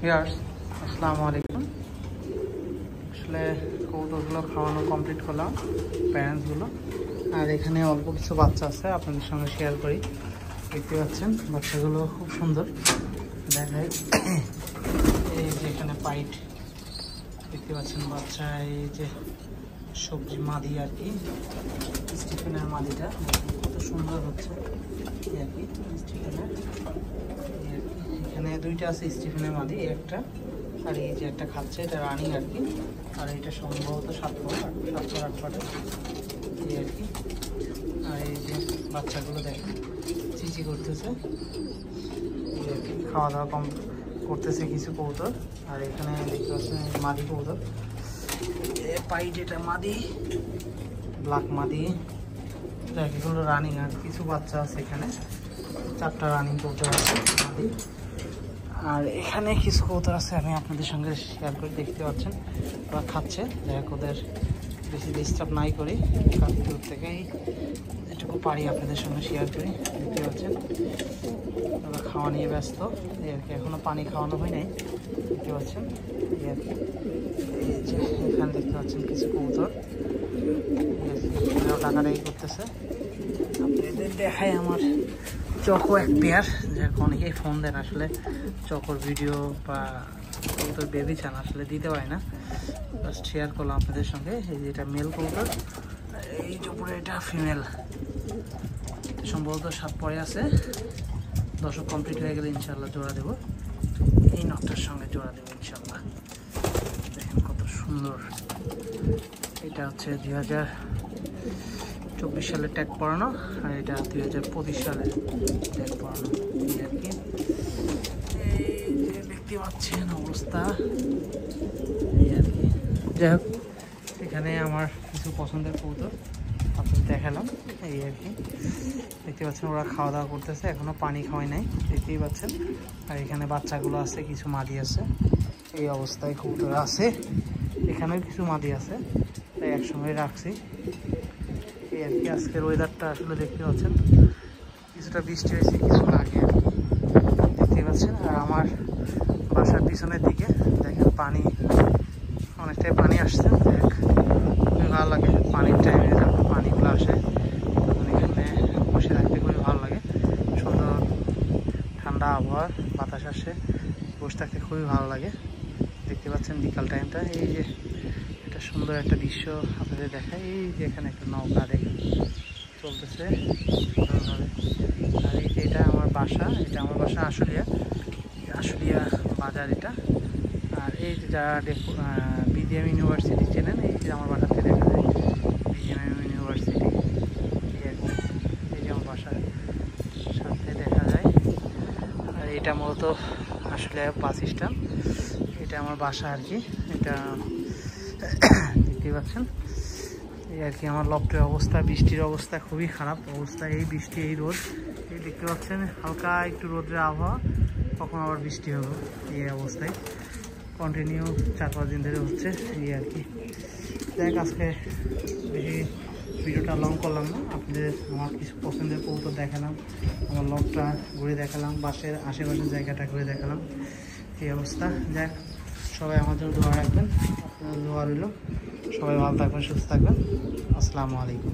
Viewers আসসালামু আলাইকুম। আসলে কবুতরগুলো খাওয়ানো কমপ্লিট করলাম, প্যারেন্টসগুলো। আর এখানে অল্প কিছু বাচ্চা আছে, আপনাদের সঙ্গে শেয়ার করি। দেখতে পাচ্ছেন বাচ্চাগুলো খুব সুন্দর দেখায়। এই যে এখানে পাইট দেখতে পাচ্ছেন বাচ্চা, এই যে সবজি মাদি আর কি, স্টিফেনের মাদিটা কত সুন্দর হচ্ছে আর কি। স্টিফেনের এখানে দুইটা আছে, স্টিফেনের মাদি একটা, আর এই যে একটা খাচ্ছে, এটা রানিং আর কি। আর এটা সম্ভবত 7 পর 8 পরে এই আর কি। আর এই যে বাচ্চাগুলো দেখেন চিচি করতেছে, এই আর কি। খাওয়া দাওয়া কম করতেছে কিছু কবুতর। আর এখানে দেখতে পাচ্ছেন মাদি কবুতর, পাইট, এটা মাদি, ব্ল্যাক মাদি। এগুলো রানিং, আর কিছু বাচ্চা আছে এখানে, 4টা রানিং কবুতর আছে মাদি। আর এখানে কিছু কবুতর আছে, আমি আপনাদের সঙ্গে শেয়ার করে। দেখতে পাচ্ছেন ওরা খাচ্ছে, দেখ ওদের বেশি ডিস্টার্ব নাই করি, দূর থেকেই এটুকু পারি আপনাদের সঙ্গে শেয়ার করি। দেখতে পাচ্ছেন ওরা খাওয়া নিয়ে ব্যস্ত এই আর কি, এখনও পানি খাওয়ানো হয় নাই। দেখতে পাচ্ছেন এই আর কি। এই যে এখানে দেখতে পাচ্ছেন কিছু কবুতর টাকাটাই করতেছে। আপনাদের দেখায় আমার চকো এক পেয়ার, যাকে অনেকেই ফোন দেন, আসলে চকোর ভিডিও বা কবুতর বেবি চান আসলে দিতে পারি না, জাস্ট শেয়ার করলাম আপনাদের সঙ্গে। এই যে এটা মেল কবুতর, এই যে উপরে এটা ফিমেল, সম্ভবত 7 পরে আছে। দশক কমপ্লিট হয়ে গেলে ইনশাল্লাহ জোড়া দেবো, এই নকটার সঙ্গে জোড়া দেবো ইনশাল্লাহ। দেখেন কত সুন্দর। এটা হচ্ছে 2024 সালে ট্যাগ পড়ানো, আর এটা 2025 সালে ট্যাগ পড়ানো এই আর কি। এই যে দেখতে পাচ্ছেন অবস্থা এই আর কি। যাই হোক, এখানে আমার কিছু পছন্দের কবুতর আপনাদের দেখালাম এই আর কি। দেখতে পাচ্ছেন ওরা খাওয়া দাওয়া করতেছে, এখনো পানি খাওয়াই নাই, দেখতেই পাচ্ছেন। আর এখানে বাচ্চাগুলো আছে, কিছু মাদি আছে, এই অবস্থায় কবুতর আছে। এখানেও কিছু মাদি আছে, তাই একসঙ্গে রাখছি এই আর কি। আজকের ওয়েদারটা আসলে দেখতে পাচ্ছেন, কিছুটা বৃষ্টি হয়েছে কিছুক্ষণ আগে, দেখতে পাচ্ছেন। আর আমার বাসার পিছনের দিকে দেখেন পানি, অনেকটাই পানি আসছে, দেখ ভালো লাগে। পানির টাইমে যখন পানিগুলো আসে তখন এখানে বসে থাকতে খুবই ভালো লাগে। সুন্দর ঠান্ডা আবহাওয়া, বাতাস আসে, বসে থাকতে খুবই ভালো লাগে। দেখতে পাচ্ছেন বিকাল টাইমটা, এই যে এটা সুন্দর একটা দৃশ্য আপনাদের দেখায়। এই যে এখানে একটা নৌকা দেখেন চলতেছে সুন্দরভাবে। আর এই যে এটা আমার বাসা, এটা আমার বাসা আশুলিয়া বাজার এটা। আর এই যে যারা বিজিএম ইউনিভার্সিটি চেনেন, এই যে আমার বাসা থেকে দেখা যায় বিজিএম ইউনিভার্সিটি, এই যে আমার বাসার সাথে দেখা যায়। আর এটা মূলত আসলে বাস স্ট্যান্ড, এটা আমার বাসা আর কি। এটা দেখতে পাচ্ছেন এই আর কি আমার লফটের অবস্থা। বৃষ্টির অবস্থা খুবই খারাপ অবস্থা, এই বৃষ্টি এই রোদ, এই দেখতে পাচ্ছেন হালকা একটু রোদের আবহাওয়া, কখন আবার বৃষ্টি হবে এই অবস্থায় কন্টিনিউ 4-5 দিন ধরে হচ্ছে এই আর কি। দেখ আজকে বেশি ভিডিওটা লং করলাম না, আপনাদের আমার কিছু পছন্দের কবুতর দেখালাম, আমার লফটটা ঘুরে দেখালাম, বাসের আশেপাশের জায়গাটা ঘুরে দেখালাম এই অবস্থা। যাক, সবাই আমার জন্য দোয়া রাখবেন, আপনার দোয়া রইল। সবাই ভালো থাকবেন, সুস্থ থাকবেন। আসসালামু আলাইকুম।